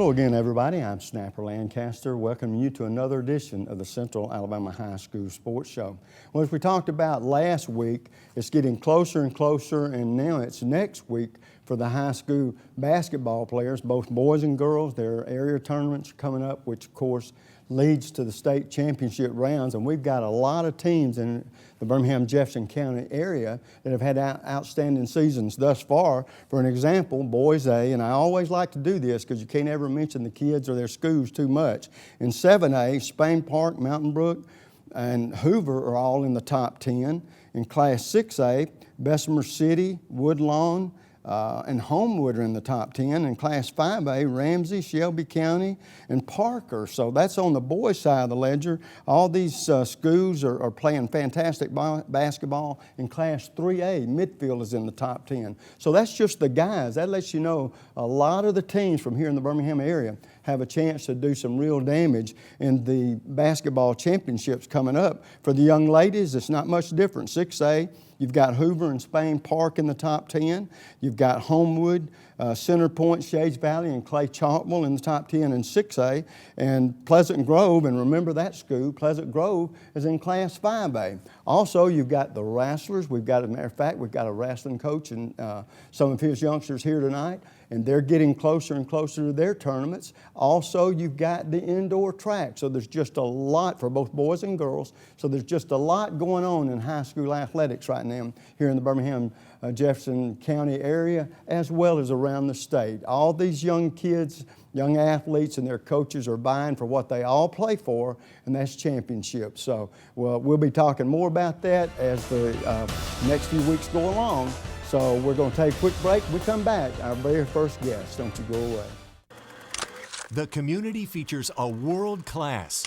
Hello again, everybody. I'm Snapper Lancaster, welcoming you to another edition of the Central Alabama High School Sports Show. Well, as we talked about last week, it's getting closer and closer, and now it's next week for the high school basketball players, both boys and girls. Their area tournaments are coming up, which, of course, leads to the state championship rounds, and we've got a lot of teams in the Birmingham-Jefferson County area that have had outstanding seasons thus far. For an example, Boys A, and I always like to do this because you can't ever mention the kids or their schools too much. In 7A, Spain Park, Mountain Brook, and Hoover are all in the top 10. In Class 6A, Bessemer City, Woodlawn, and Homewood are in the top 10. In Class 5A, Ramsey, Shelby County, and Parker. So that's on the boys' side of the ledger. All these schools are playing fantastic basketball. In Class 3A, Midfield is in the top 10. So that's just the guys. That lets you know a lot of the teams from here in the Birmingham area have a chance to do some real damage in the basketball championships coming up. For the young ladies, it's not much different. 6A, you've got Hoover and Spain Park in the top 10. You've got Homewood, Center Point, Shades Valley, and Clay Chalkville in the top 10 in 6A. And Pleasant Grove, and remember that school, Pleasant Grove is in Class 5A. Also, you've got the wrestlers. We've got, as a matter of fact, we've got a wrestling coach and some of his youngsters here tonight, and they're getting closer and closer to their tournaments. Also, you've got the indoor track. So there's just a lot for both boys and girls. So there's just a lot going on in high school athletics right now here in the Birmingham Jefferson County area, as well as around the state. All these young kids, young athletes, and their coaches are vying for what they all play for, and that's championships. So we'll be talking more about that as the next few weeks go along. So we're going to take a quick break. When we come back, our very first guest. Don't you go away. The community features a world-class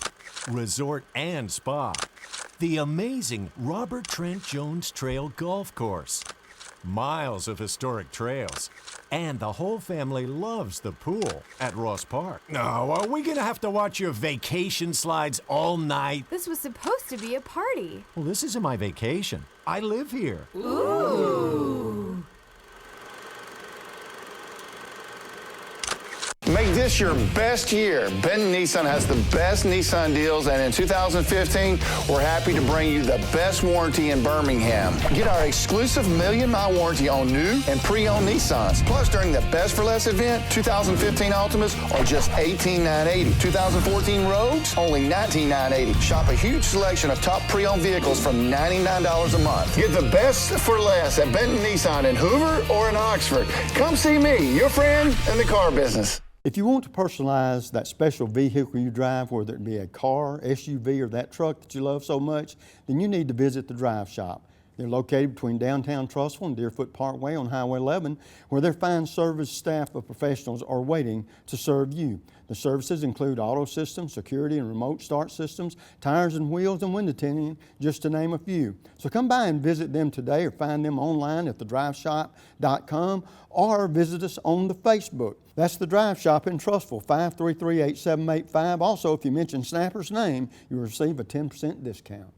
resort and spa, the amazing Robert Trent Jones Trail Golf Course, miles of historic trails, and the whole family loves the pool at Ross Park. No, are we gonna have to watch your vacation slides all night? This was supposed to be a party. Well, this isn't my vacation. I live here. Ooh. Make this your best year. Benton Nissan has the best Nissan deals, and in 2015, we're happy to bring you the best warranty in Birmingham. Get our exclusive 1,000,000-mile warranty on new and pre-owned Nissans. Plus, during the Best for Less event, 2015 Altimas are just $18,980. 2014 Rogues, only $19,980. Shop a huge selection of top pre-owned vehicles from $99 a month. Get the best for less at Benton Nissan in Hoover or in Oxford. Come see me, your friend in the car business. If you want to personalize that special vehicle you drive, whether it be a car, SUV, or that truck that you love so much, then you need to visit the Drive Shop. They're located between downtown Trussville and Deerfoot Parkway on Highway 11, where their fine service staff of professionals are waiting to serve you. The services include auto systems, security and remote start systems, tires and wheels, and window tinting, just to name a few. So come by and visit them today, or find them online at thedriveshop.com, or visit us on the Facebook. That's the Drive Shop in Trussville, 533-8785. Also, if you mention Snapper's name, you'll receive a 10% discount.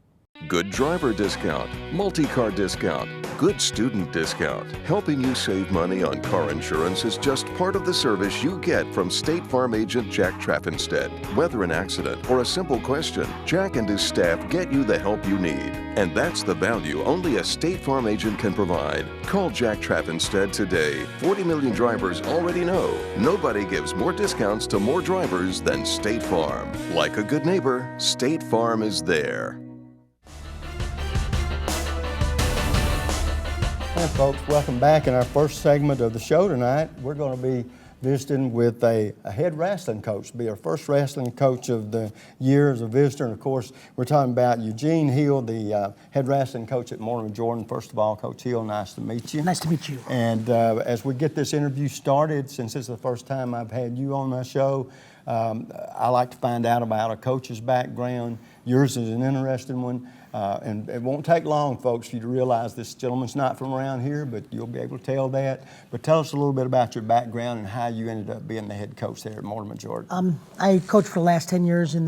Good driver discount, multi-car discount, good student discount. Helping you save money on car insurance is just part of the service you get from State Farm agent Jack Traffinstead. Whether an accident or a simple question, Jack and his staff get you the help you need. And that's the value only a State Farm agent can provide. Call Jack Traffinstead today. 40 million drivers already know nobody gives more discounts to more drivers than State Farm. Like a good neighbor, State Farm is there. Hi folks, welcome back. In our first segment of the show tonight, we're going to be visiting with a head wrestling coach, be our first wrestling coach of the year as a visitor. And of course, we're talking about Eugene Hill, the head wrestling coach at Mortimer, Jordan. First of all, Coach Hill, nice to meet you. Nice to meet you. And as we get this interview started, since this is the first time I've had you on my show, I like to find out about a coach's background. Yours is an interesting one. And it won't take long, folks, for you to realize this gentleman's not from around here, but you'll be able to tell that. But tell us a little bit about your background and how you ended up being the head coach there at Mortimer, Jordan. I coached for the last 10 years in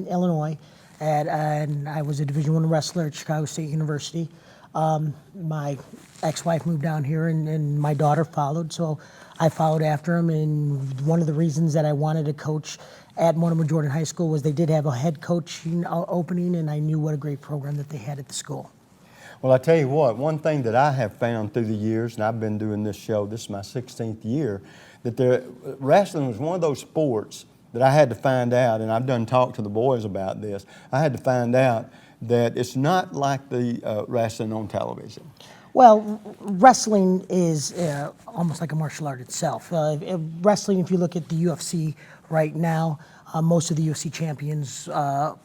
Illinois, and I was a Division I wrestler at Chicago State University. My ex-wife moved down here, and my daughter followed, so I followed after him. And one of the reasons that I wanted to coach at Mortimer Jordan High School was they did have a head coaching opening, and I knew what a great program that they had at the school. Well, I tell you what, one thing that I have found through the years, and I've been doing this show, this is my 16th year, that wrestling was one of those sports that I had to find out, and I've done talk to the boys about this, I had to find out that it's not like the wrestling on television. Well, wrestling is almost like a martial art itself. Wrestling, if you look at the UFC right now, most of the UFC champions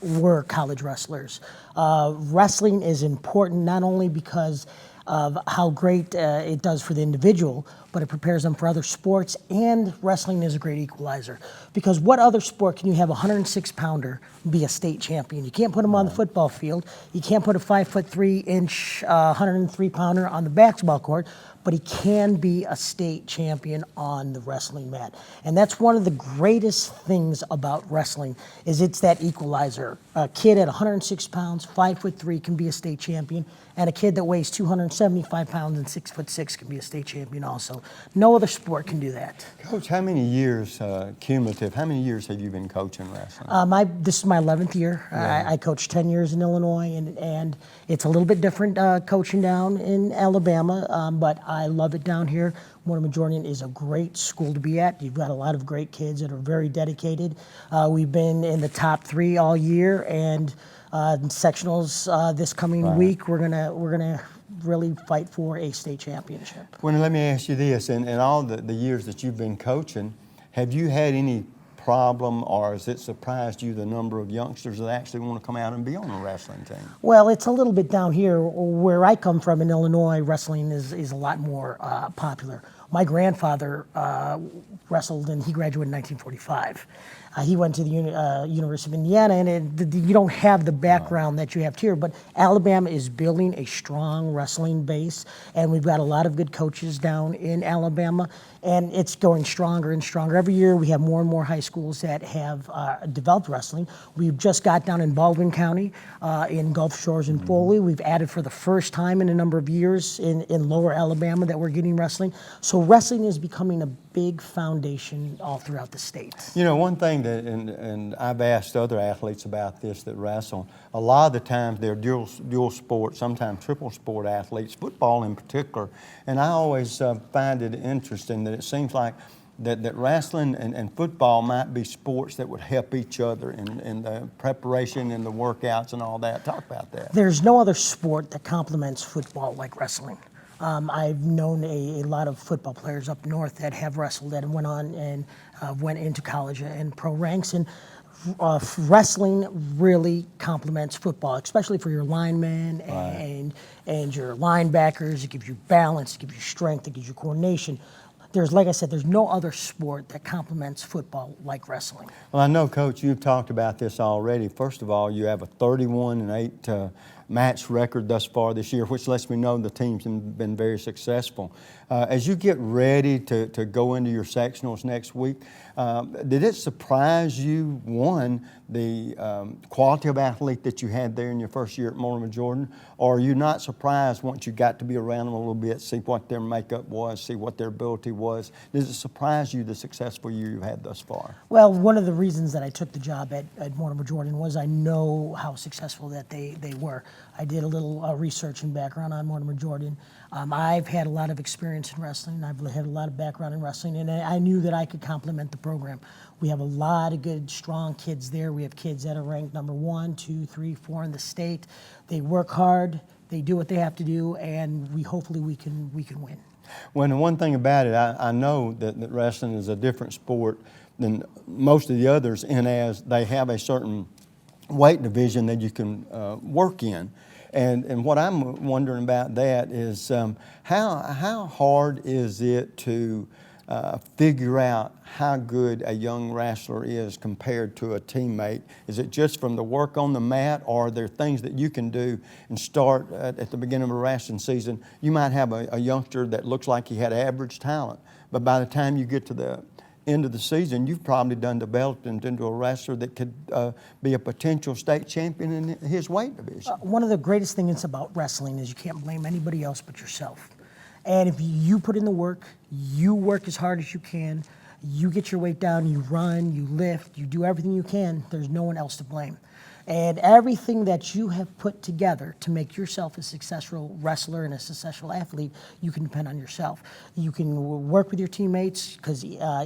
were college wrestlers. Wrestling is important not only because of how great it does for the individual, but it prepares them for other sports, and wrestling is a great equalizer. Because what other sport can you have a 106-pounder be a state champion? You can't put him on the football field. You can't put a 5'3" 103-pounder on the basketball court, but he can be a state champion on the wrestling mat. And that's one of the greatest things about wrestling, is it's that equalizer. A kid at 106 pounds, 5'3", can be a state champion, and a kid that weighs 275 pounds and 6'6" can be a state champion also. No other sport can do that. Coach, how many years, cumulative, how many years have you been coaching wrestling? This is my 11th year. Yeah. I coached 10 years in Illinois, and it's a little bit different coaching down in Alabama, but I love it down here. Mortimer Jordan is a great school to be at. You've got a lot of great kids that are very dedicated. We've been in the top 3 all year, and in sectionals this coming week, we're gonna really fight for a state championship. Well, let me ask you this, in all the years that you've been coaching, have you had any problem, or has it surprised you the number of youngsters that actually want to come out and be on a wrestling team? Well, it's a little bit down here. Where I come from in Illinois, wrestling is a lot more popular. My grandfather wrestled, and he graduated in 1945. He went to the University of Indiana, and you don't have the background that you have here, but Alabama is building a strong wrestling base, and we've got a lot of good coaches down in Alabama, and it's going stronger and stronger. Every year we have more and more high schools that have developed wrestling. We've just got down in Baldwin County, in Gulf Shores and Foley. We've added for the first time in a number of years in Lower Alabama that we're getting wrestling. So wrestling is becoming a big foundation all throughout the state. You know, one thing that, and I've asked other athletes about this that wrestle, a lot of the times they're dual sport, sometimes triple sport athletes, football in particular, and I always find it interesting that it seems like that wrestling and football might be sports that would help each other in the preparation and the workouts and all that. Talk about that. There's no other sport that complements football like wrestling. I've known a lot of football players up north that have wrestled and went on and went into college and pro ranks, and wrestling really complements football, especially for your linemen and your linebackers. It gives you balance, it gives you strength, it gives you coordination. Like I said, there's no other sport that complements football like wrestling. Well, I know, Coach, you've talked about this already. First of all, you have a 31-8 match record thus far this year, which lets me know the team's been very successful. As you get ready to go into your sectionals next week, did it surprise you, one, the quality of athlete that you had there in your first year at Mortimer Jordan, or are you not surprised once you got to be around them a little bit, see what their makeup was, see what their ability was? Does it surprise you the successful year you've had thus far? Well, one of the reasons that I took the job at Mortimer Jordan was I know how successful that they were. I did a little research and background on Mortimer Jordan. I've had a lot of experience in wrestling. I've had a lot of background in wrestling, and I knew that I could complement the program. We have a lot of good, strong kids there. We have kids that are ranked number 1, 2, 3, 4 in the state. They work hard. They do what they have to do, and hopefully we can win. Well, and one thing about it, I know that wrestling is a different sport than most of the others, in as they have a certain weight division that you can work in. And what I'm wondering about that is how hard is it to figure out how good a young wrestler is compared to a teammate? Is it just from the work on the mat, or are there things that you can do and start at the beginning of a wrestling season? You might have a youngster that looks like he had average talent, but by the time you get to end of the season, you've probably done developed him into a wrestler that could be a potential state champion in his weight division. One of the greatest things about wrestling is you can't blame anybody else but yourself. And if you put in the work, you work as hard as you can, you get your weight down, you run, you lift, you do everything you can, there's no one else to blame. And everything that you have put together to make yourself a successful wrestler and a successful athlete, you can depend on yourself. You can work with your teammates because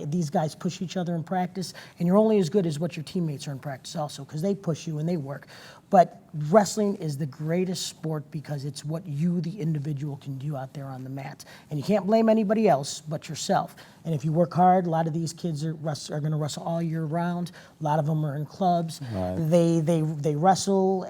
these guys push each other in practice, and you're only as good as what your teammates are in practice also because they push you and they work. But wrestling is the greatest sport because it's what you, the individual, can do out there on the mat. And you can't blame anybody else but yourself. And if you work hard, a lot of these kids are going to wrestle all year round. A lot of them are in clubs. Right. They wrestle,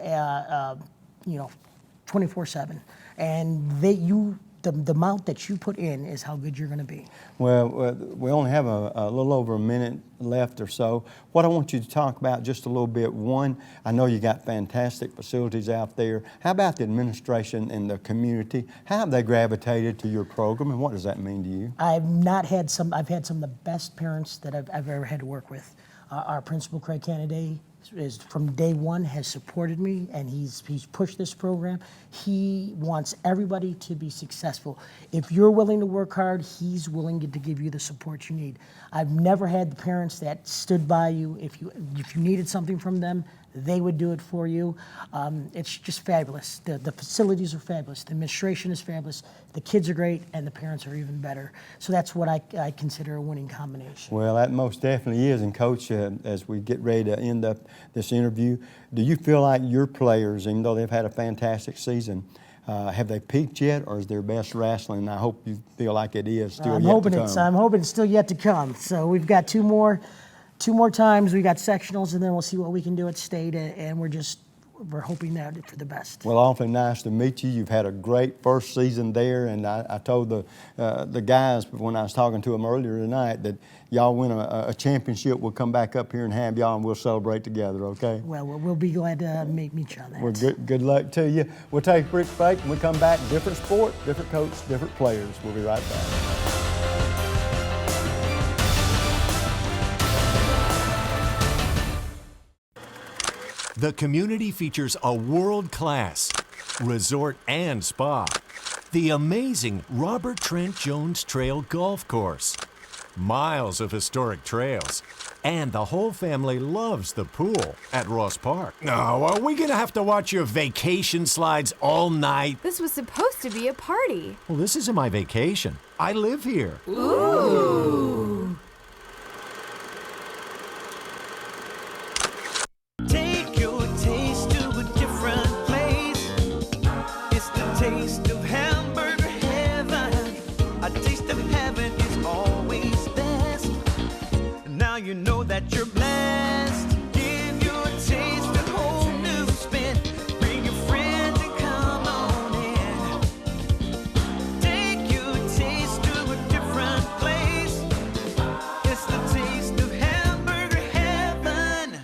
24/7. And the amount that you put in is how good you're going to be. Well, we only have a little over a minute left or so. What I want you to talk about just a little bit, one, I know you got fantastic facilities out there. How about the administration and the community? How have they gravitated to your program, and what does that mean to you? I've had some of the best parents that I've ever had to work with. Our principal, Craig Kennedy, is from day one has supported me, and he's pushed this program. He wants everybody to be successful. If you're willing to work hard, he's willing to give you the support you need. I've never had the parents that stood by you. If you needed something from them, they would do it for you. It's just fabulous. The facilities are fabulous. The administration is fabulous. The kids are great, and the parents are even better. So that's what I consider a winning combination. Well, that most definitely is. And Coach, as we get ready to end up this interview, do you feel like your players, even though they've had a fantastic season, have they peaked yet, or is their best wrestling? And I hope you feel like it is still I'm yet hoping to come. I'm hoping it's still yet to come. So we've got two more times. We got sectionals, and then we'll see what we can do at state. And we're hoping that for the best. Well, awfully nice to meet you. You've had a great first season there, and I told the guys when I was talking to them earlier tonight that y'all win a championship. We'll come back up here and have y'all, and we'll celebrate together. Okay? Well, we'll be glad to meet you on that. Well, good luck to you. We'll take a quick break. When we come back, different sport, different coach, different players. We'll be right back. The community features a world-class resort and spa, the amazing Robert Trent Jones Trail Golf Course, miles of historic trails, and the whole family loves the pool at Ross Park. Now, are we gonna have to watch your vacation slides all night? This was supposed to be a party. Well, this isn't my vacation. I live here. Ooh. Take your taste to a different place. It's the taste of hamburger heaven. A taste of heaven is always best. Now you know that you're blessed. Give your taste a whole new spin. Bring your friends and come on in. Take your taste to a different place. It's the taste of hamburger heaven.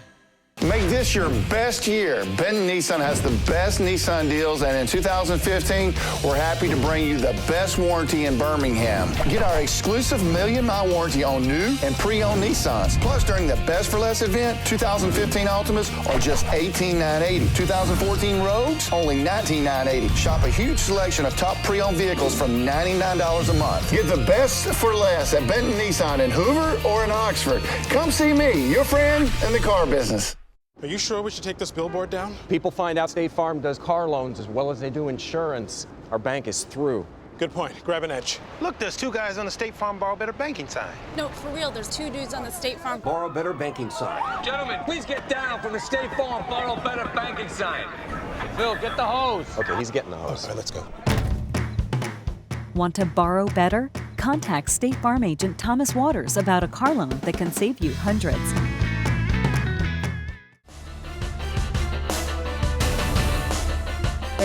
Make this your best year. Benton Nissan has the best Nissan deals, and in 2015, we're happy to bring you the best warranty in Birmingham. Get our exclusive million-mile warranty on new and pre-owned Nissans. Plus, during the Best for Less event, 2015 Altimas are just $18,980. 2014 Rogues, only $19,980. Shop a huge selection of top pre-owned vehicles from $99 a month. Get the best for less at Benton Nissan in Hoover or in Oxford. Come see me, your friend in the car business. Are you sure we should take this billboard down? People find out State Farm does car loans as well as they do insurance. Our bank is through. Good point. Grab an edge. Look, there's two guys on the State Farm Borrow Better banking sign. No, for real, there's two dudes on the State Farm Borrow Better banking sign. Gentlemen, please get down from the State Farm Borrow Better banking sign. Phil, get the hose. Okay, he's getting the hose. All right, let's go. Want to borrow better? Contact State Farm agent Thomas Waters about a car loan that can save you hundreds.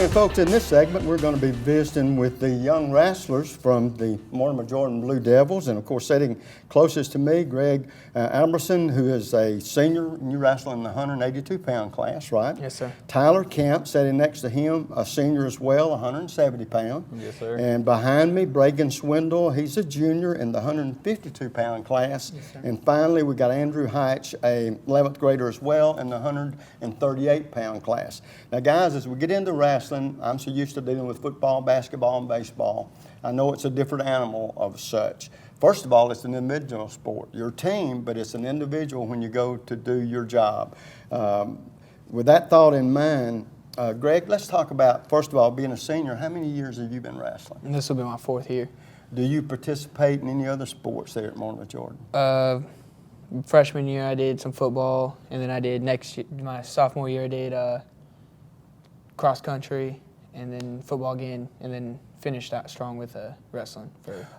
And folks, in this segment, we're going to be visiting with the young wrestlers from the Mortimer Jordan Blue Devils. And of course, sitting closest to me, Greg Alberson, who is a senior, and you wrestle in the 182-pound class, right? Yes, sir. Tyler Kemp, sitting next to him, a senior as well, 170-pound. Yes, sir. And behind me, Bragan Swindle, he's a junior in the 152-pound class. Yes, sir. And finally, we got Andrew Hicks, a 11th grader as well, in the 138-pound class. Now, guys, as we get into wrestling, I'm so used to dealing with football, basketball, and baseball. I know it's a different animal of such. First of all, it's an individual sport. You're a team, but it's an individual when you go to do your job. With that thought in mind, Greg, let's talk about, first of all, being a senior. How many years have you been wrestling? And this will be my 4th year. Do you participate in any other sports there at Mortimer Jordan? Freshman year, I did some football, and then I did my sophomore year, I did cross country, and then football again, and then finished out strong with wrestling.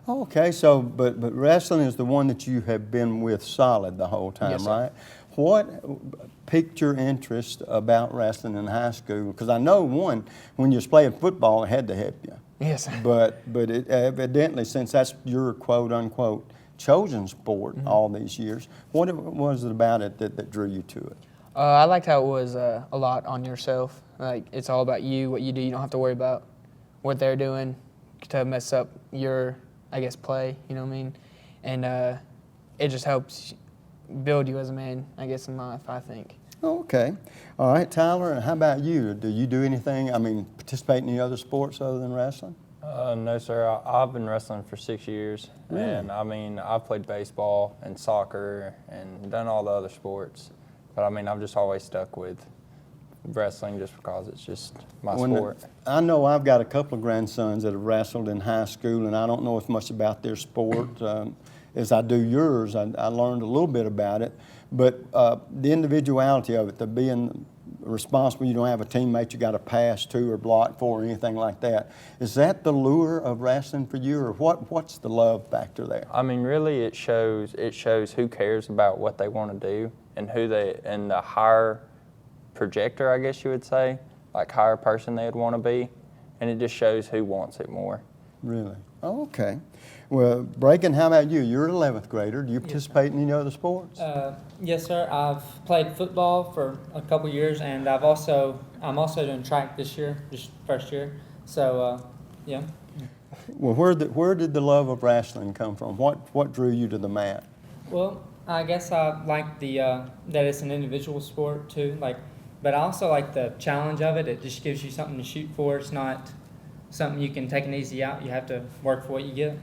Okay, so but wrestling is the one that you have been with solid the whole time, yes, right? What piqued your interest about wrestling in high school? Because I know when you was playing football, it had to help you. Yes. But it, evidently, since that's your quote unquote chosen sport all these years, what was it about it that drew you to it? I liked how it was a lot on yourself. Like, it's all about you, what you do. You don't have to worry about what they're doing to mess up your, I guess, play, you know what I mean? And it just helps build you as a man, I guess, in life, I think. Okay. All right, Tyler, and how about you? Do you do anything, participate in any other sports other than wrestling? No, sir. I've been wrestling for 6 years. Really? And, I've played baseball and soccer and done all the other sports. But, I've just always stuck with wrestling just because it's just my sport. I know I've got a couple of grandsons that have wrestled in high school, and I don't know as much about their sport as I do yours. I learned a little bit about it. But the individuality of it, the being responsible, you don't have a teammate you got to pass to or block for or anything like that. Is that the lure of wrestling for you, or what's the love factor there? Really it shows who cares about what they want to do and and the higher projector, I guess you would say, like higher person they would want to be, and it just shows who wants it more. Really? Oh, okay. Well, Bragan, how about you? You're an 11th grader. Do you participate in any other sports? Yes, sir. I've played football for a couple years, and I'm also doing track this year, just first year. So, yeah. Well, where did the love of wrestling come from? What drew you to the mat? Well, I guess I like that it's an individual sport too. But I also like the challenge of it. It just gives you something to shoot for. It's not something you can take an easy out. You have to work for what you get.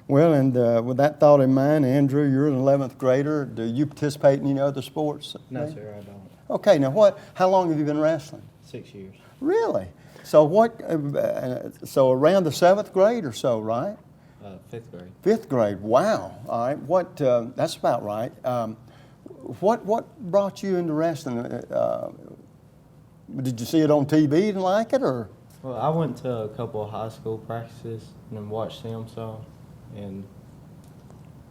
Well, and with that thought in mind, Andrew, you're an 11th grader. Do you participate in any other sports? No, sir, I don't. Okay, now how long have you been wrestling? 6 years. Really? So so around the 7th grade or so, right? 5th grade. 5th grade, wow. All right, that's about right. What brought you into wrestling? Did you see it on TV and like it, or? Well, I went to a couple of high school practices and watched them some, and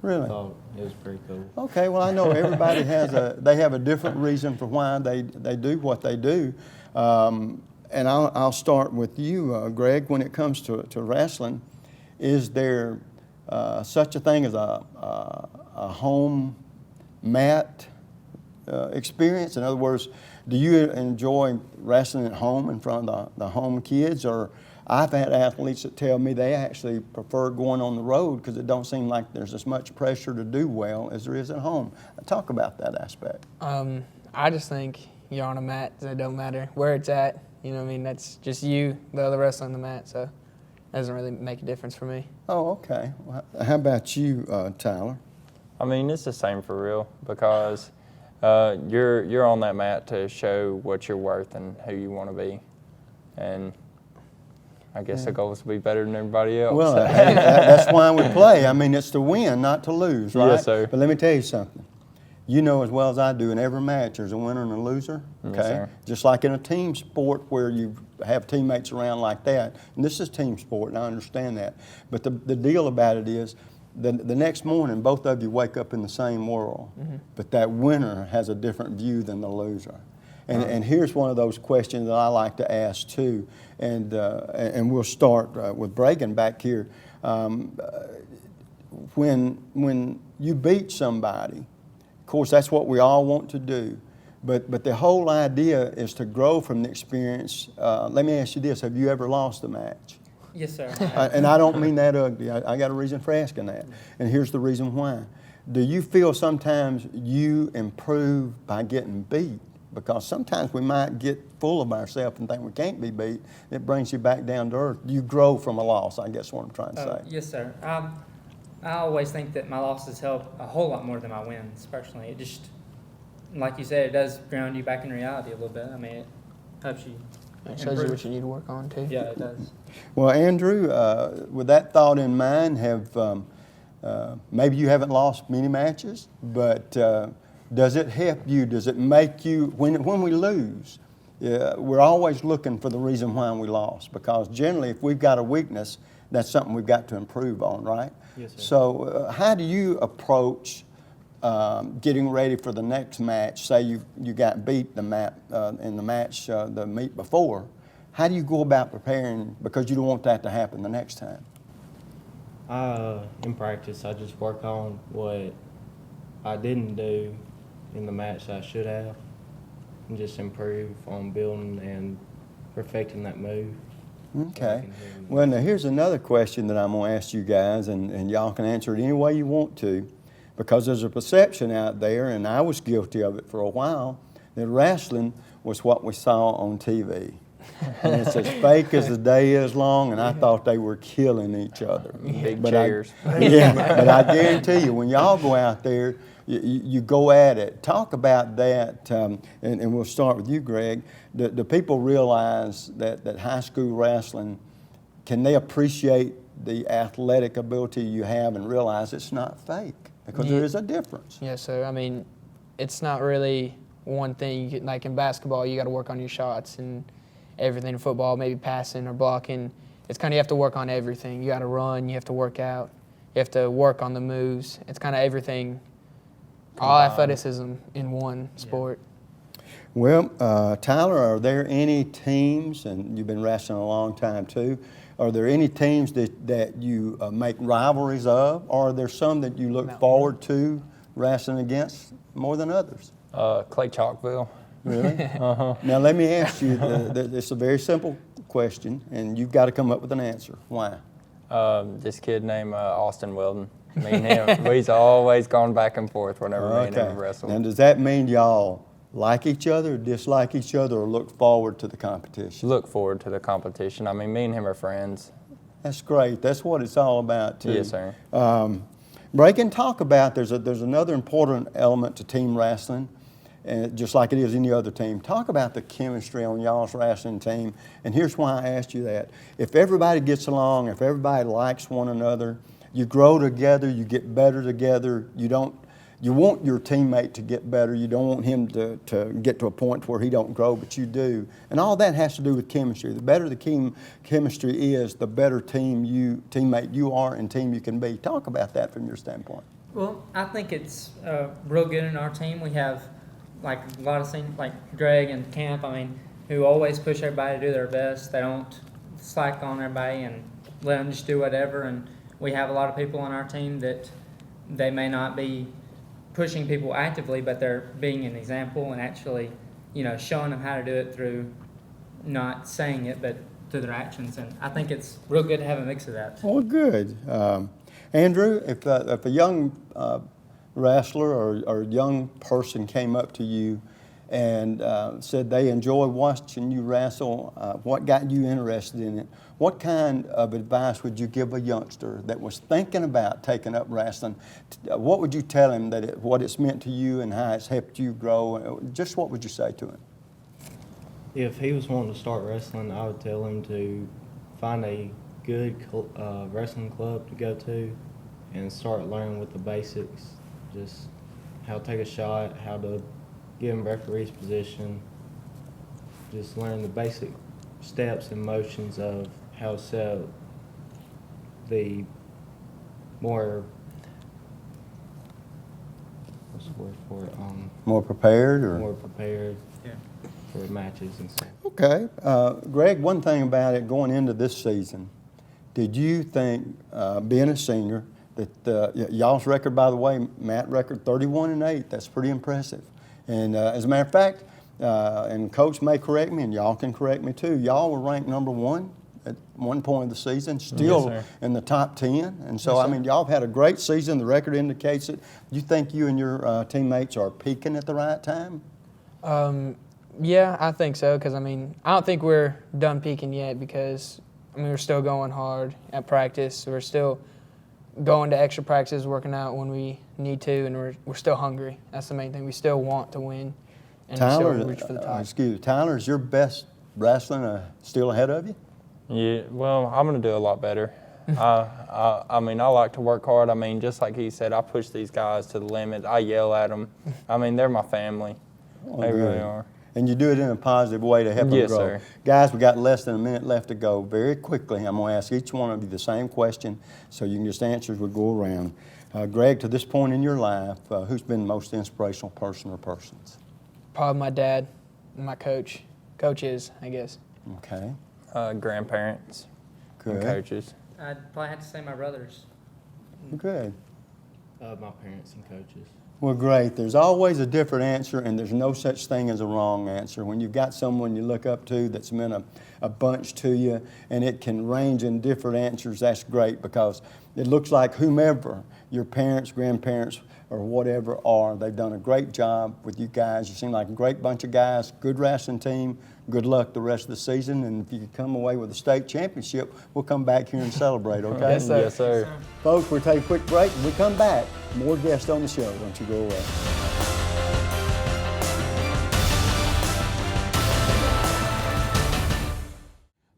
really thought it was pretty cool. Okay, well, I know everybody have a different reason for why they do what they do, and I'll start with you, Greg. When it comes to wrestling, is there such a thing as a home mat experience? In other words, do you enjoy wrestling at home in front of the home kids? Or I've had athletes that tell me they actually prefer going on the road because it don't seem like there's as much pressure to do well as there is at home. Talk about that aspect. I just think you're on a mat, so it don't matter where it's at. You know what I mean? That's just you, the other wrestler on the mat, so it doesn't really make a difference for me. Oh, okay. Well, how about you, Tyler? It's the same for real because you're on that mat to show what you're worth and who you want to be, and I guess the goal is to be better than everybody else. Well, that's why we play. It's to win, not to lose, right? Yes, sir. But let me tell you something. You know as well as I do, in every match there's a winner and a loser, okay? Yes, sir. Just like in a team sport where you have teammates around like that. And this is team sport, and I understand that. But the deal about it is, the next morning, both of you wake up in the same world, but that winner has a different view than the loser. And here's one of those questions that I like to ask too, and we'll start with Bragan back here. When you beat somebody, of course that's what we all want to do, but the whole idea is to grow from the experience. Let me ask you this: have you ever lost a match? Yes, sir. And I don't mean that ugly. I got a reason for asking that, and here's the reason why. Do you feel sometimes you improve by getting beat? Because sometimes we might get full of ourselves and think we can't be beat. It brings you back down to earth. You grow from a loss, I guess what I'm trying to say. Yes, sir. I always think that my losses help a whole lot more than my wins, personally. It just, like you said, it does ground you back in reality a little bit. I mean, it helps you. It shows you what you need to work on, too. Yeah, it does. Well, Andrew, with that thought in mind, maybe you haven't lost many matches, but does it help you? Does it make you, when we lose, we're always looking for the reason why we lost, because generally if we've got a weakness, that's something we've got to improve on, right? Yes, sir. So how do you approach getting ready for the next match? Say you got beat in the match the meet before. How do you go about preparing, because you don't want that to happen the next time? In practice, I just work on what I didn't do in the match that I should have, and just improve on building and perfecting that move. Okay. Well, now here's another question that I'm going to ask you guys, and y'all can answer it any way you want to, because there's a perception out there, and I was guilty of it for a while, that wrestling was what we saw on TV. And it's as fake as the day is long, and I thought they were killing each other. Big cheers. Yeah, but I guarantee you, when y'all go out there, you go at it. Talk about that, and we'll start with you, Greg. Do people realize that high school wrestling, can they appreciate the athletic ability you have and realize it's not fake? Because there is a difference. Yes, sir. I mean, it's not really one thing. Like in basketball, you got to work on your shots and everything. In football, maybe passing or blocking. It's kind of, you have to work on everything. You got to run, you have to work out, you have to work on the moves. It's kind of everything, all athleticism in one sport. Well, Tyler, are there any teams, and you've been wrestling a long time too, are there any teams that you make rivalries of, or are there some that you look forward to wrestling against more than others? Clay Chalkville. Really? Uh-huh. Now let me ask you, it's a very simple question, and you've got to come up with an answer. Why? This kid named Austin Weldon. Me and him, we've always gone back and forth whenever me and him wrestle. Now does that mean y'all like each other, dislike each other, or look forward to the competition? Look forward to the competition. I mean, me and him are friends. That's great. That's what it's all about too. Yes, sir. Bragan, talk about, there's another important element to team wrestling, and just like it is any other team. Talk about the chemistry on y'all's wrestling team, and here's why I asked you that. If everybody gets along, if everybody likes one another, you grow together, you get better together. You want your teammate to get better. You don't want him to get to a point where he don't grow, but you do. And all that has to do with chemistry. The better the chemistry is, the better teammate you are and team you can be. Talk about that from your standpoint. Well, I think it's real good in our team. We have like a lot of things, like Greg and Camp, I mean, who always push everybody to do their best. They don't slack on everybody and let them just do whatever. And we have a lot of people on our team that they may not be pushing people actively, but they're being an example and actually, showing them how to do it through not saying it, but through their actions. And I think it's real good to have a mix of that. Well, good. Andrew, if a young wrestler or young person came up to you and said they enjoy watching you wrestle, what got you interested in it? What kind of advice would you give a youngster that was thinking about taking up wrestling? What would you tell him what it's meant to you and how it's helped you grow? Just what would you say to him? If he was wanting to start wrestling, I would tell him to find a good wrestling club to go to and start learning with the basics, just how to take a shot, how to get in referee's position, just learn the basic steps and motions of how to set up the more, what's the word for it? More prepared? More prepared. Yeah. for matches and stuff. Okay. Greg, one thing about it going into this season, did you think, being a senior, that y'all's record, by the way, Matt record 31-8, that's pretty impressive. And as a matter of fact, and Coach may correct me, and y'all can correct me too, y'all were ranked #1 at one point of the season, still in the top 10. And so, I mean, y'all have had a great season. The record indicates it. Do you think you and your teammates are peaking at the right time? Yeah, I think so, because, I mean, I don't think we're done peaking yet because, I mean, we're still going hard at practice. We're still going to extra practices, working out when we need to, and we're still hungry. That's the main thing. We still want to win, and Tyler, we still reach for the top. Excuse me, Tyler, is your best wrestling still ahead of you? Yeah, well, I'm going to do a lot better. I mean, I like to work hard. I mean, just like he said, I push these guys to the limit. I yell at them. I mean, they're my family. They really are. And you do it in a positive way to help them grow. Sir. Guys, we got less than a minute left to go. Very quickly, I'm going to ask each one of you the same question so you can just answer as we go around. Greg, to this point in your life, who's been the most inspirational person or persons? Probably my dad and my coaches, I guess. Okay. Grandparents and coaches. I'd probably have to say my brothers. Good. My parents and coaches. Well, great. There's always a different answer, and there's no such thing as a wrong answer. When you've got someone you look up to that's meant a bunch to you, and it can range in different answers, that's great, because it looks like whomever your parents, grandparents, or whatever are, they've done a great job with you guys. You seem like a great bunch of guys, good wrestling team. Good luck the rest of the season, and if you could come away with a state championship, we'll come back here and celebrate, okay? Yes, sir. Yes, sir. Folks, we'll take a quick break. When we come back, more guests on the show. Don't you go away.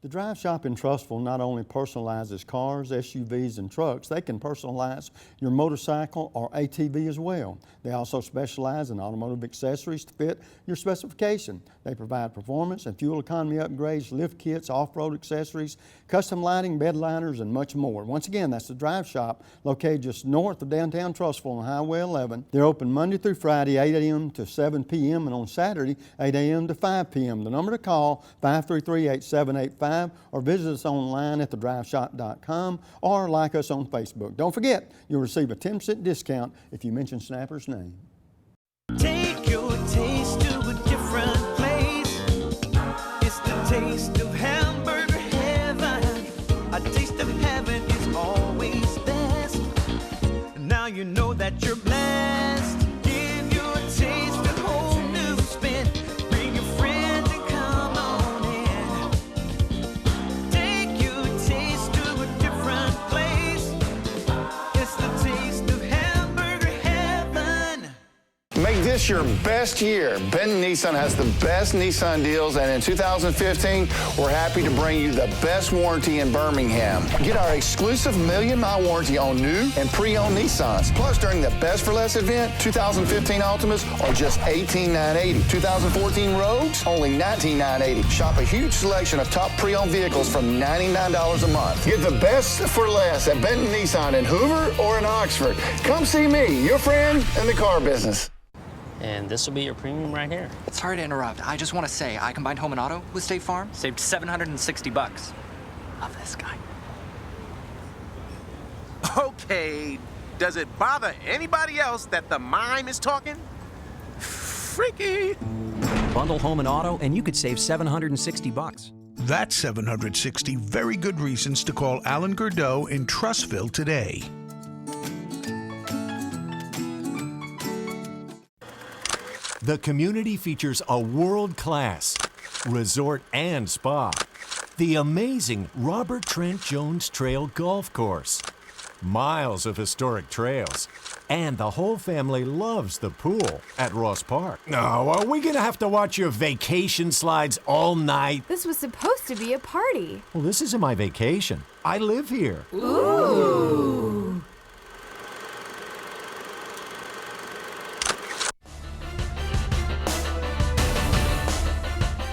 The Drive Shop in Trussville not only personalizes cars, SUVs, and trucks, they can personalize your motorcycle or ATV as well. They also specialize in automotive accessories to fit your specification. They provide performance and fuel economy upgrades, lift kits, off-road accessories, custom lighting, bed liners, and much more. Once again, that's the Drive Shop located just north of downtown Trussville on Highway 11. They're open Monday through Friday, 8 a.m. to 7 p.m. and on Saturday, 8 a.m. to 5 p.m. The number to call, 533-8785. Or visit us online at thedriveshop.com or like us on Facebook. Don't forget, you'll receive a 10% discount if you mention Snapper's name. Take your taste to a different place. It's the taste of hamburger heaven. A taste of heaven is always best. Now you know that you're blessed. Give your taste a whole new spin. Bring your friends and come on in. Take your taste to a different place. It's the taste of hamburger heaven. Make this your best year. Benton Nissan has the best Nissan deals, and in 2015, we're happy to bring you the best warranty in Birmingham. Get our exclusive million-mile warranty on new and pre-owned Nissans. Plus, during the Best for Less event, 2015 Altimas are just $18,980. 2014 Rogues, only $19,980. Shop a huge selection of top pre-owned vehicles from $99 a month. Get the best for less at Benton Nissan in Hoover or in Oxford. Come see me, your friend in the car business. And this will be your premium right here. Sorry to interrupt. I just want to say I combined home and auto with State Farm. Saved $760. Love this guy. Okay, does it bother anybody else that the mime is talking? Freaky. Bundle home and auto, and you could save $760. That's 760 very good reasons to call Alan Gurdeau in Trussville today. The community features a world-class resort and spa. The amazing Robert Trent Jones Trail Golf Course. Miles of historic trails. And the whole family loves the pool at Ross Park. No, are we gonna have to watch your vacation slides all night? This was supposed to be a party. Well, this isn't my vacation. I live here. Ooh.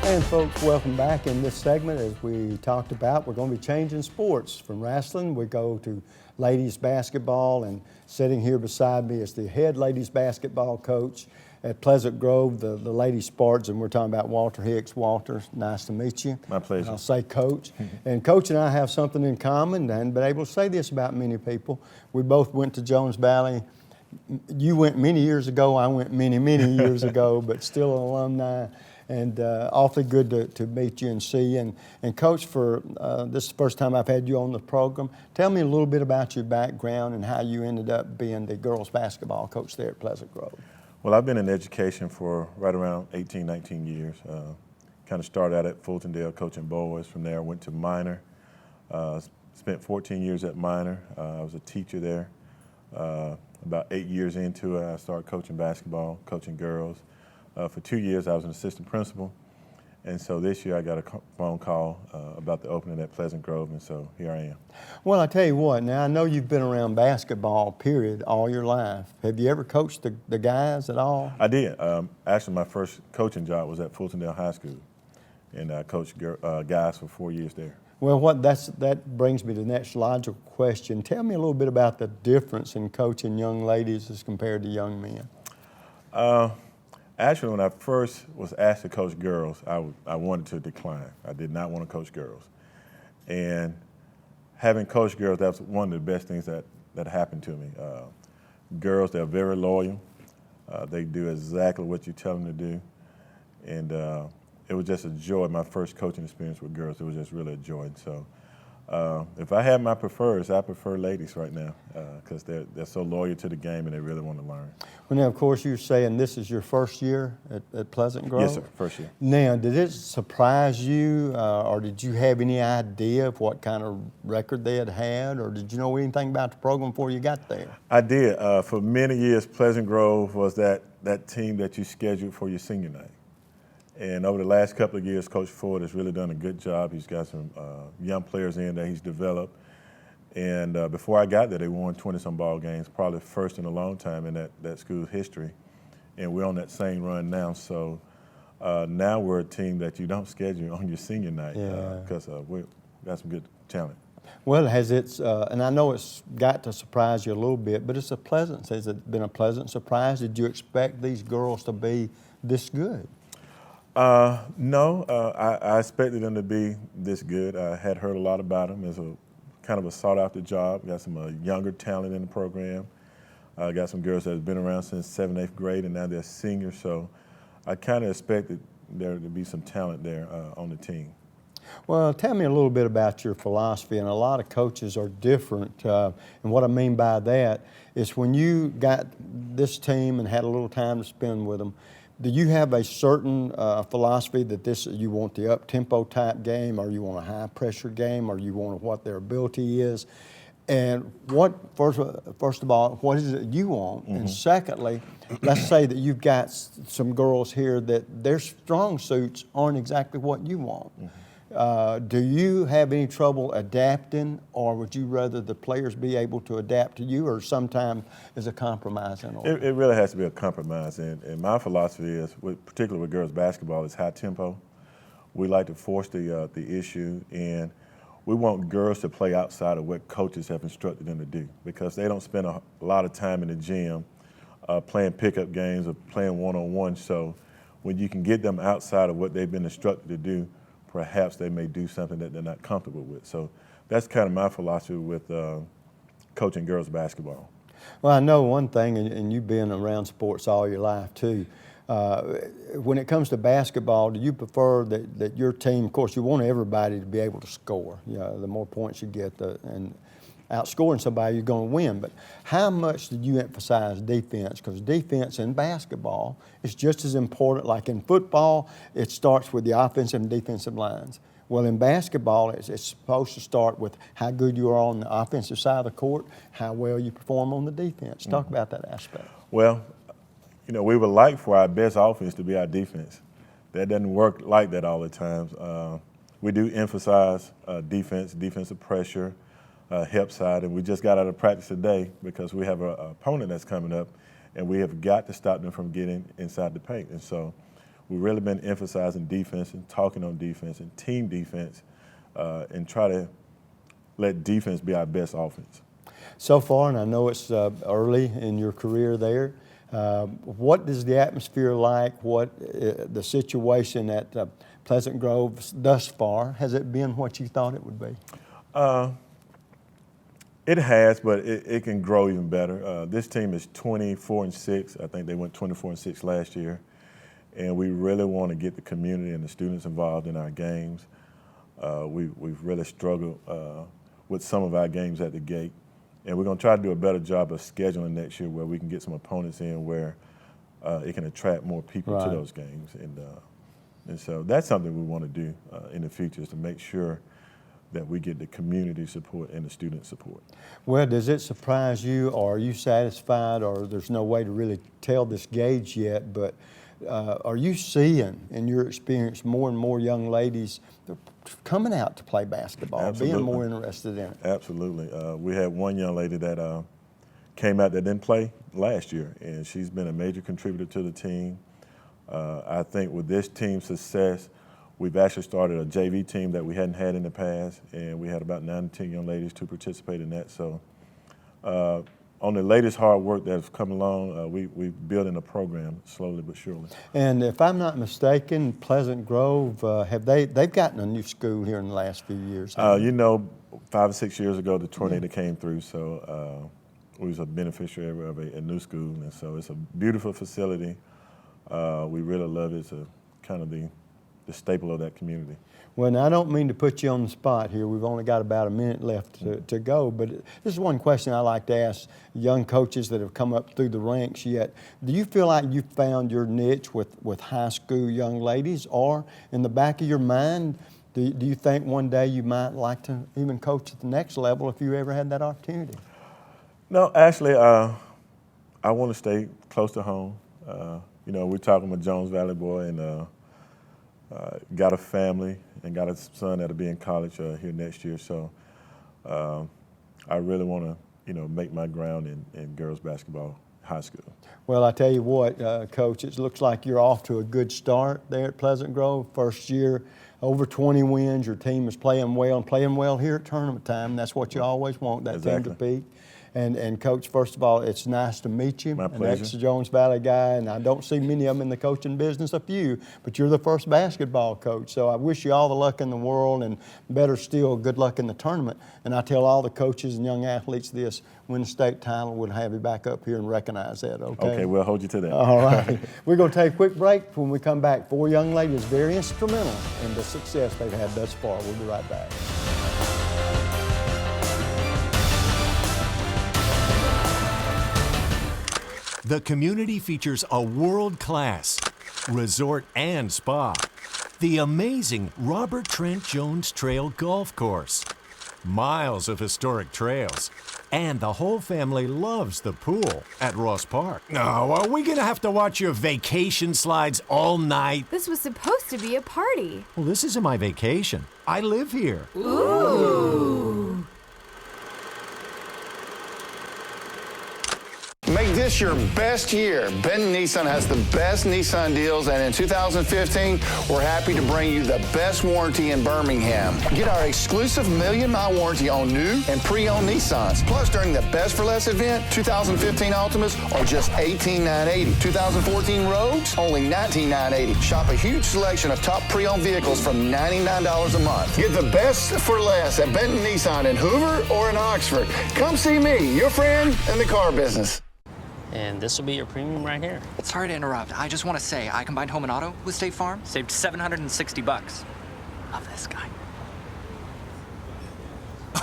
And folks, welcome back. In this segment, as we talked about, we're going to be changing sports. From wrestling, we go to ladies basketball, and sitting here beside me is the head ladies basketball coach at Pleasant Grove, the lady Spartans, and we're talking about Walter Hicks. Walter, nice to meet you. My pleasure. And I'll say Coach. And Coach and I have something in common, and I haven't been able to say this about many people. We both went to Jones Valley. You went many years ago, I went many, many years ago, but still an alumni. And awfully good to meet you and see you. And Coach, for this is the first time I've had you on the program. Tell me a little bit about your background and how you ended up being the girls basketball coach there at Pleasant Grove. Well, I've been in education for right around 18, 19 years. Kind of started out at Fultondale coaching boys. From there, I went to Minor. Spent 14 years at Minor. I was a teacher there. About 8 years into it, I started coaching basketball, coaching girls. For 2 years, I was an assistant principal, and so this year I got a phone call about the opening at Pleasant Grove, and so here I am. Well, I tell you what, now I know you've been around basketball, period, all your life. Have you ever coached the guys at all? I did. Actually, my first coaching job was at Fultondale High School, and I coached guys for 4 years there. Well, that brings me to the next logical question. Tell me a little bit about the difference in coaching young ladies as compared to young men. Actually, when I first was asked to coach girls, I wanted to decline. I did not want to coach girls. And having coached girls, that was one of the best things that happened to me. Girls, they're very loyal. They do exactly what you tell them to do. And it was just a joy. My first coaching experience with girls, it was just really a joy. And so if I had my prefers, I prefer ladies right now because they're so loyal to the game and they really want to learn. Well, now, of course, you're saying this is your first year at Pleasant Grove? Yes, sir, first year. Now, did it surprise you or did you have any idea of what kind of record they had, or did you know anything about the program before you got there? I did. For many years, Pleasant Grove was that team that you scheduled for your senior night. And over the last couple of years, Coach Ford has really done a good job. He's got some young players in that he's developed. And before I got there, they won 20-some ball games, probably first in a long time in that school's history. And we're on that same run now. So now we're a team that you don't schedule on your senior night because we've got some good talent. Well, has it, and I know it's got to surprise you a little bit, but has it been a pleasant surprise? Did you expect these girls to be this good? No, I expected them to be this good. I had heard a lot about them. It's a kind of a sought-after job. Got some younger talent in the program. Got some girls that have been around since 7th, 8th grade, and now they're seniors. So I kind of expected there to be some talent there on the team. Well, tell me a little bit about your philosophy, and a lot of coaches are different. And what I mean by that is when you got this team and had a little time to spend with them, do you have a certain philosophy that you want the up-tempo type game, or you want a high-pressure game, or you want what their ability is? And first of all, what is it you want? Mm-hmm. And secondly, let's say that you've got some girls here that their strong suits aren't exactly what you want. Mm-hmm. Do you have any trouble adapting, or would you rather the players be able to adapt to you, or sometimes is a compromise in order? It really has to be a compromise, and my philosophy is, particularly with girls basketball, is high tempo. We like to force the issue, and we want girls to play outside of what coaches have instructed them to do, because they don't spend a lot of time in the gym playing pickup games or playing one-on-one. So when you can get them outside of what they've been instructed to do, perhaps they may do something that they're not comfortable with. So that's kind of my philosophy with coaching girls basketball. Well, I know one thing, and you've been around sports all your life too. When it comes to basketball, do you prefer that your team, of course, you want everybody to be able to score. You know, the more points you get, and outscoring somebody, you're going to win. But how much do you emphasize defense? Because defense in basketball is just as important. Like in football, it starts with the offensive and defensive lines. Well, in basketball, it's supposed to start with how good you are on the offensive side of the court, how well you perform on the defense. Talk about that aspect. Well, you know, we would like for our best offense to be our defense. That doesn't work like that all the time. We do emphasize defense, defensive pressure, help side, and we just got out of practice today because we have an opponent that's coming up, and we have got to stop them from getting inside the paint. And so we've really been emphasizing defense and talking on defense and team defense and try to let defense be our best offense. So far, and I know it's early in your career there, What is the atmosphere like? What the situation at Pleasant Grove thus far? Has it been what you thought it would be? It has, but it can grow even better. This team is 24-6. I think they went 24-6 last year. And we really want to get the community and the students involved in our games. We've really struggled with some of our games at the gate. And we're going to try to do a better job of scheduling next year where we can get some opponents in where it can attract more people to those games. And so that's something we want to do in the future, is to make sure that we get the community support and the student support. Well, does it surprise you, or are you satisfied, or there's no way to really tell this gauge yet, but are you seeing, in your experience, more and more young ladies coming out to play basketball, Absolutely. being more interested in it? Absolutely. We had one young lady that came out that didn't play last year, and she's been a major contributor to the team. I think with this team's success, we've actually started a JV team that we hadn't had in the past, and we had about 9 to 10 young ladies to participate in that. So on the latest hard work that's come along, we're building a program slowly but surely. And if I'm not mistaken, Pleasant Grove, they've gotten a new school here in the last few years? You know, 5 or 6 years ago, the tornado came through, so we was a beneficiary of a new school, and so it's a beautiful facility. We really love it. It's kind of the staple of that community. Well, now, I don't mean to put you on the spot here. We've only got about a minute left to go, but this is one question I like to ask young coaches that have come up through the ranks yet. Do you feel like you found your niche with high school young ladies, or in the back of your mind, do you think one day you might like to even coach at the next level if you ever had that opportunity? No, actually, I want to stay close to home. You know, we're talking about Jones Valley boy, and got a family and got a son that'll be in college here next year. So I really want to, you know, make my ground in girls basketball high school. Well, I tell you what, Coach, it looks like you're off to a good start there at Pleasant Grove. First year, over 20 wins. Your team is playing well, and playing well here at tournament time. That's what you always want, that team to peak. And Coach, first of all, it's nice to meet you. My pleasure. An ex-Jones Valley guy, and I don't see many of them in the coaching business, a few, but you're the first basketball coach. So I wish you all the luck in the world, and better still, good luck in the tournament. And I tell all the coaches and young athletes this: win the state title, we'll have you back up here and recognize that, okay? Okay, we'll hold you to that. All right. We're going to take a quick break. When we come back, 4 young ladies very instrumental in the success they've had thus far. We'll be right back. The community features a world-class resort and spa, the amazing Robert Trent Jones Trail Golf Course, miles of historic trails, and the whole family loves the pool at Ross Park. Oh, are we gonna have to watch your vacation slides all night? This was supposed to be a party. Well, this isn't my vacation. I live here. Ooh. Make this your best year. Benton Nissan has the best Nissan deals, and in 2015, we're happy to bring you the best warranty in Birmingham. Get our exclusive million-mile warranty on new and pre-owned Nissans. Plus, during the Best for Less event, 2015 Altimas are just $18,980. 2014 Rogues, only $19,980. Shop a huge selection of top pre-owned vehicles from $99 a month. Get the best for less at Benton Nissan in Hoover or in Oxford. Come see me, your friend in the car business. And this will be your premium right here. Sorry to interrupt. I just want to say I combined home and auto with State Farm. Saved $760. Love this guy.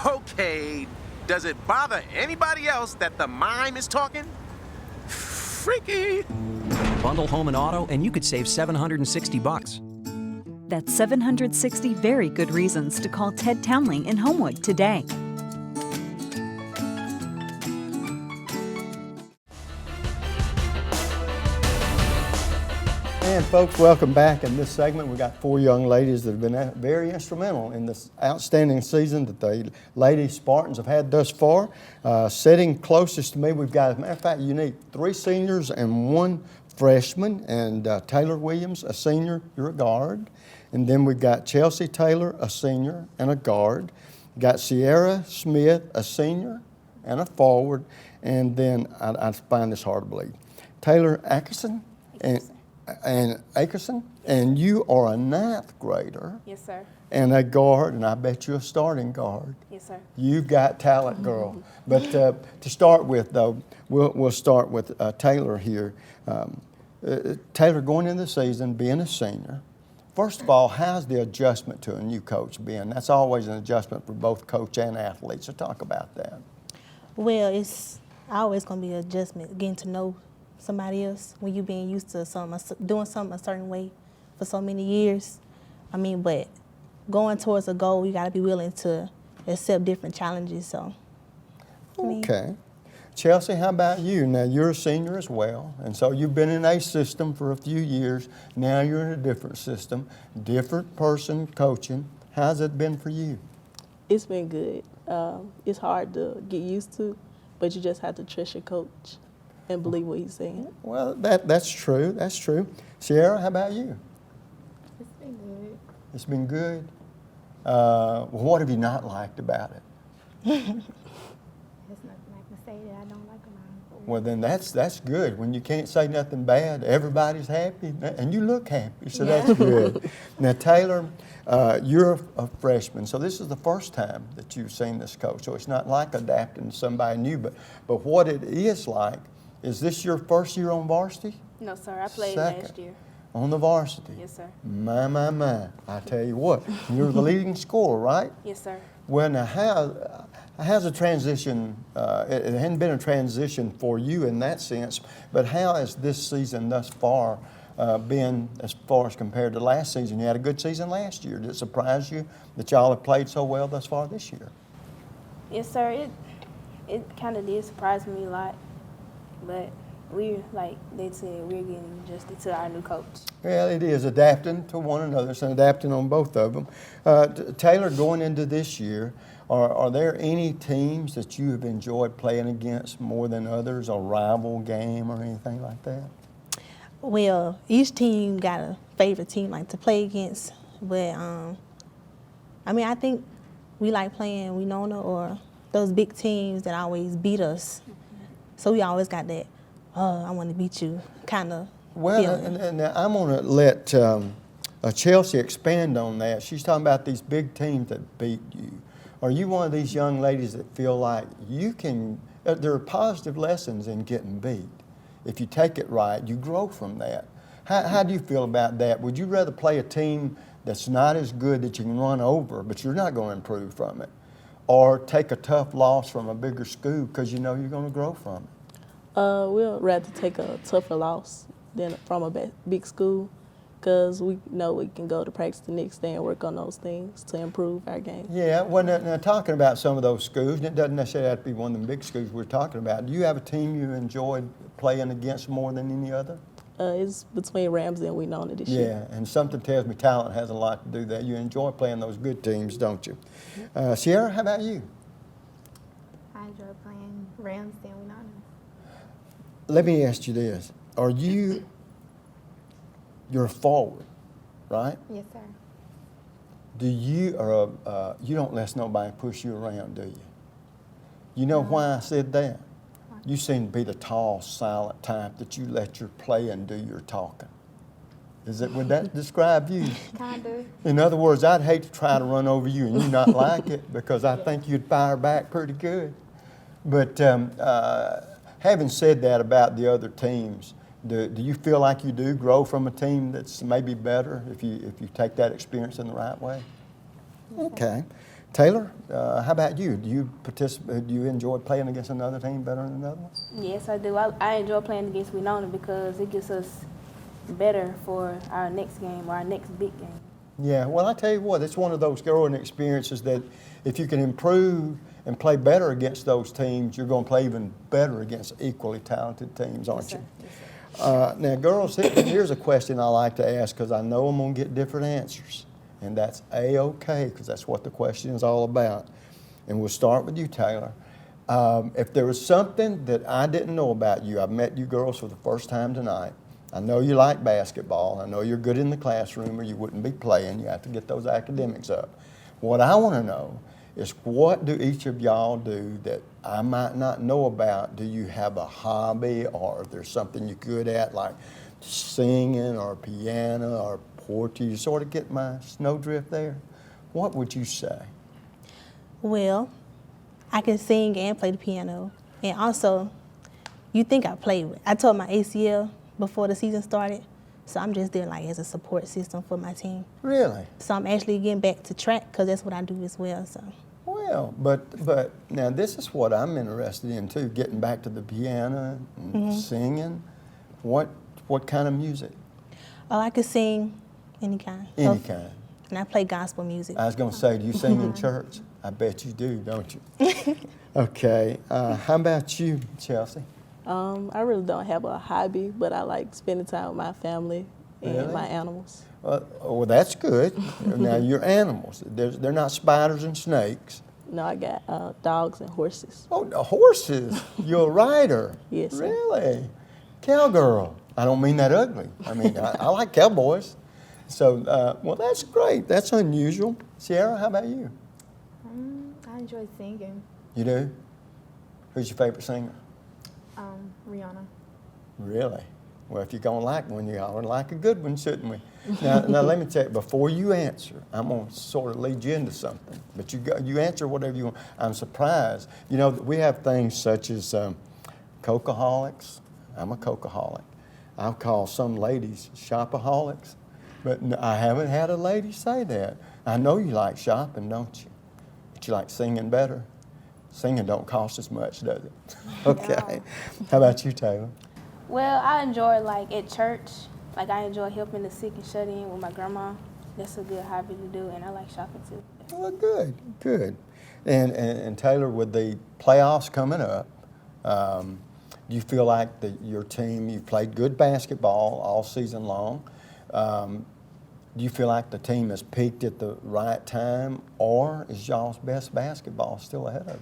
Okay, does it bother anybody else that the mime is talking? Freaky. Bundle home and auto, and you could save $760. That's 760 very good reasons to call Ted Townley in Homewood today. And folks, welcome back. In this segment, we've got 4 young ladies that have been very instrumental in this outstanding season that the Lady Spartans have had thus far. Sitting closest to me, we've got, as a matter of fact, unique 3 seniors and 1 freshman, and Taylor Williams, a senior, you're a guard. And then we've got Chelsea Taylor, a senior and a guard. We've got Sierra Smith, a senior and a forward. And then, I find this hard to believe, Taylor Ackerson and Ackerson, and you are a 9th grader. Yes, sir. And a guard, and I bet you're a starting guard. Yes, sir. You've got talent, girl. But to start with, though, we'll start with Taylor here. Taylor, going into the season, being a senior, first of all, how's the adjustment to a new coach been? That's always an adjustment for both coach and athlete, so talk about that. Well, it's always going to be an adjustment, getting to know somebody else when you've been used to doing something a certain way for so many years. I mean, but going towards a goal, you got to be willing to accept different challenges. So, Okay. Chelsea, how about you? Now, you're a senior as well, and so you've been in a system for a few years. Now you're in a different system, different person coaching. How's it been for you? It's been good. It's hard to get used to, but you just have to trust your coach and believe what he's saying. Well, that's true. That's true. Sierra, how about you? It's been good. It's been good. Well, what have you not liked about it? There's nothing I can say that I don't like about it. Well, then that's good. When you can't say nothing bad, everybody's happy, and you look happy, so that's good. Now, Taylor, you're a freshman, so this is the first time that you've seen this coach, so it's not like adapting to somebody new, but what it is like, is this your first year on varsity? No, sir. I played Second. last year. On the varsity? Yes, sir. My. I tell you what, you're the leading scorer, right? Yes, sir. Well, now, how's a transition, it hadn't been a transition for you in that sense, but how has this season thus far been as far as compared to last season? You had a good season last year. Did it surprise you that y'all have played so well thus far this year? Yes, sir. It kind of did surprise me a lot, but like they said, we're getting adjusted to our new coach. Well, it is adapting to one another, so adapting on both of them. Taylor, going into this year, are there any teams that you have enjoyed playing against more than others, a rival game or anything like that? Well, each team got a favorite team like to play against, but I mean, I think we like playing Winona or those big teams that always beat us. So we always got that, I want to beat you kind of feeling. And I'm going to let Chelsea expand on that. She's talking about these big teams that beat you. Are you one of these young ladies that feel like you can, there are positive lessons in getting beat? If you take it right, you grow from that. How do you feel about that? Would you rather play a team that's not as good that you can run over, but you're not going to improve from it? Or take a tough loss from a bigger school because you know you're going to grow from it? We'll rather take a tougher loss than from a big school because we know we can go to practice the next day and work on those things to improve our game. Yeah, well, now talking about some of those schools, and it doesn't necessarily have to be one of the big schools we're talking about. Do you have a team you enjoyed playing against more than any other? It's between Ramsey and Winona this year. Yeah, and something tells me talent has a lot to do that. You enjoy playing those good teams, don't you? Sierra, how about you? I enjoy playing Ramsey and Winona. Let me ask you this. You're a forward, right? Yes, sir. Do you, you don't let nobody push you around, do you? You know why I said that? You seem to be the tall, silent type that you let your play and do your talking. Would that describe you? Kind of. In other words, I'd hate to try to run over you and you not like it because I think you'd fire back pretty good. But having said that about the other teams, do you feel like you do grow from a team that's maybe better if you take that experience in the right way? Okay. Taylor, how about you? Do you participate? Do you enjoy playing against another team better than another one? Yes, I do. I enjoy playing against Winona because it gets us better for our next game or our next big game. Yeah, well, I tell you what, it's one of those growing experiences that if you can improve and play better against those teams, you're going to play even better against equally talented teams, aren't you? Yes, now, girls, here's a question I like to ask because I know I'm going to get different answers. And that's A-okay, because that's what the question is all about. And we'll start with you, Taylor. If there was something that I didn't know about you, I've met you girls for the first time tonight. I know you like basketball. I know you're good in the classroom or you wouldn't be playing. You have to get those academics up. What I want to know is what do each of y'all do that I might not know about? Do you have a hobby, or there's something you're good at, like singing or piano or poetry? You sort of get my snowdrift there. What would you say? Well, I can sing and play the piano. And also, you think I play with. I tore my ACL before the season started, so I'm just there like as a support system for my team. Really? So I'm actually getting back to track because that's what I do as well. So. Well, but now this is what I'm interested in too, getting back to the piano and singing. What kind of music? Oh, I could sing any kind. Any kind. And I play gospel music. I was going to say, do you sing in church? I bet you do, don't you? Okay. How about you, Chelsea? I really don't have a hobby, but I like spending time with my family and Really? my animals. Well, that's good. Now, your animals, they're not spiders and snakes. No, I got dogs and horses. Oh, the horses. You're a rider. Yes, sir. Really? Cowgirl. I don't mean that ugly. I mean, I like cowboys. So, well, that's great. That's unusual. Sierra, how about you? I enjoy singing. You do? Who's your favorite singer? Rihanna. Really? Well, if you're going to like one, you ought to like a good one, shouldn't we? Now, let me tell you, before you answer, I'm going to sort of lead you into something. But you answer whatever you want. I'm surprised. You know, we have things such as cocaaholics. I'm a cocaaholic. I'll call some ladies shopaholics. But I haven't had a lady say that. I know you like shopping, don't you? But you like singing better. Singing don't cost as much, does it? Okay. How about you, Taylor? Well, I enjoy, like, at church. Like, I enjoy helping the sick and shut in with my grandma. That's a good hobby to do, and I like shopping, too. Well, good. And Taylor, with the playoffs coming up, do you feel like your team, you've played good basketball all season long, do you feel like the team has peaked at the right time, or is y'all's best basketball still ahead of you?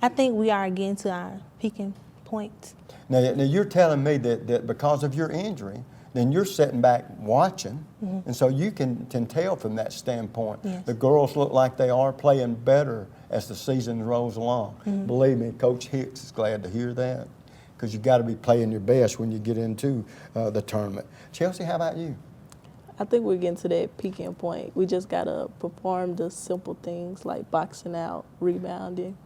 I think we are getting to our peaking point. Now you're telling me that because of your injury, then you're sitting back watching, and so you can tell from that standpoint. Yes. The girls look like they are playing better as the season rolls along. Believe me, Coach Hicks is glad to hear that, because you got to be playing your best when you get into the tournament. Chelsea, how about you? I think we're getting to that peaking point. We just got to perform the simple things like boxing out, rebounding,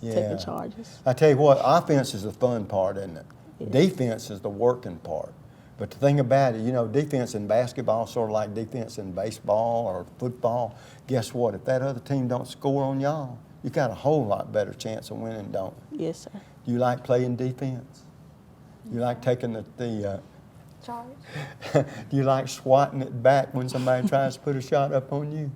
taking charges. I tell you what, offense is the fun part, isn't it? Yes. Defense is the working part. But the thing about it, you know, defense in basketball is sort of like defense in baseball or football. Guess what? If that other team don't score on y'all, you got a whole lot better chance of winning, don't you? Yes, sir. Do you like playing defense? You like taking the charge? Do you like swatting it back when somebody tries to put a shot up on you?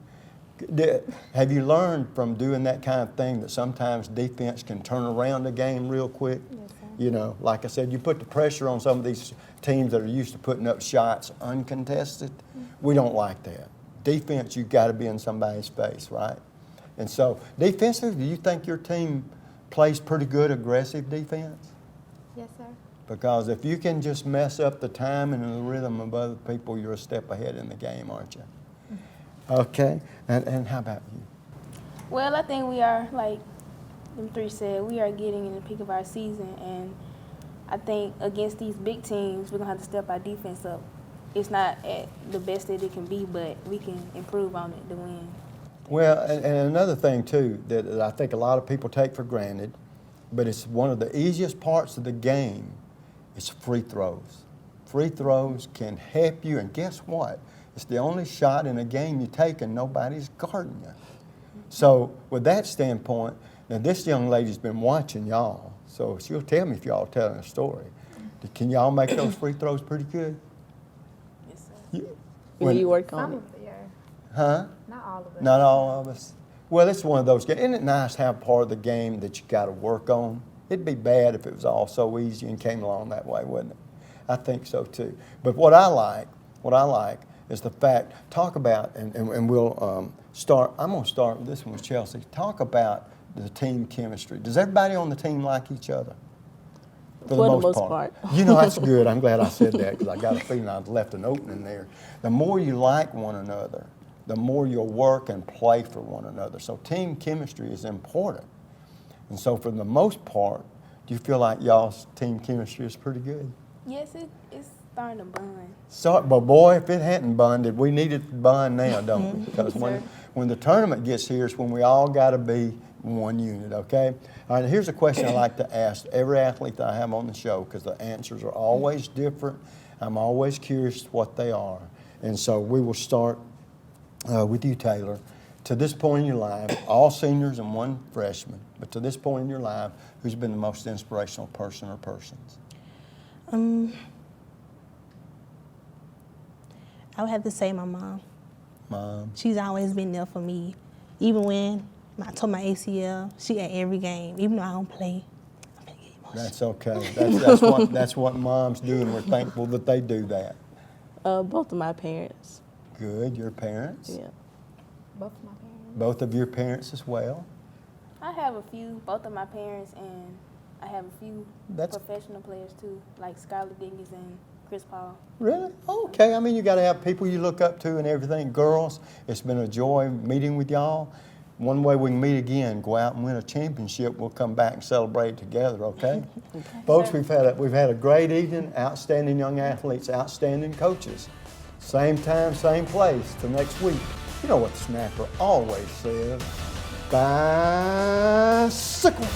Have you learned from doing that kind of thing that sometimes defense can turn around the game real quick? Yes, sir. You know, like I said, you put the pressure on some of these teams that are used to putting up shots uncontested. We don't like that. Defense, you've got to be in somebody's face, right? And so, defensively, do you think your team plays pretty good aggressive defense? Yes, sir. Because if you can just mess up the timing and the rhythm of other people, you're a step ahead in the game, aren't you? Okay. And how about you? Well, I think we are, like them three said, we are getting in the peak of our season, and I think against these big teams, we're going to have to step our defense up. It's not at the best that it can be, but we can improve on it to win. Well, and another thing, too, that I think a lot of people take for granted, but it's one of the easiest parts of the game, is free throws. Free throws can help you, and guess what? It's the only shot in a game you take and nobody's guarding you. So with that standpoint, now this young lady's been watching y'all, so she'll tell me if y'all telling a story. Can y'all make those free throws pretty good? Yes, sir. When you work on Some it. of it, yeah. Huh? Not all of it. Not all of us. Well, it's one of those games. Isn't it nice to have part of the game that you got to work on? It'd be bad if it was all so easy and came along that way, wouldn't it? I think so too. But what I like is the fact, talk about, and we'll start, I'm going to start with this one with Chelsea. Talk about the team chemistry. Does everybody on the team like each other? For the most part. You know, that's good. I'm glad I said that, because I got a feeling I've left an opening there. The more you like one another, the more you'll work and play for one another. So team chemistry is important. And so for the most part, do you feel like y'all's team chemistry is pretty good? Yes, it's starting to bond. So, but boy, if it hadn't bonded, we need it to bond now, don't we? Because when the tournament gets here is when we all got to be one unit, okay? All right, here's a question I like to ask every athlete that I have on the show, because the answers are always different. I'm always curious what they are. And so we will start with you, Taylor. To this point in your life, all seniors and one freshman, but to this point in your life, who's been the most inspirational person or persons? I would have to say my mom. Mom. She's always been there for me. Even when I tore my ACL, she at every game, even though I don't play. That's okay. That's what moms do, and we're thankful that they do that. Both of my parents. Good. Your parents? Yeah. Both of my parents. Both of your parents as well? I have a few, both of my parents, and I have a few professional players too, like Skylar Dingus and Chris Paul. Really? Okay. I mean, you got to have people you look up to and everything. Girls, it's been a joy meeting with y'all. One way we can meet again, go out and win a championship, we'll come back and celebrate together, okay? Folks, we've had a great evening, outstanding young athletes, outstanding coaches. Same time, same place, till next week. You know what the snapper always says, bicycle.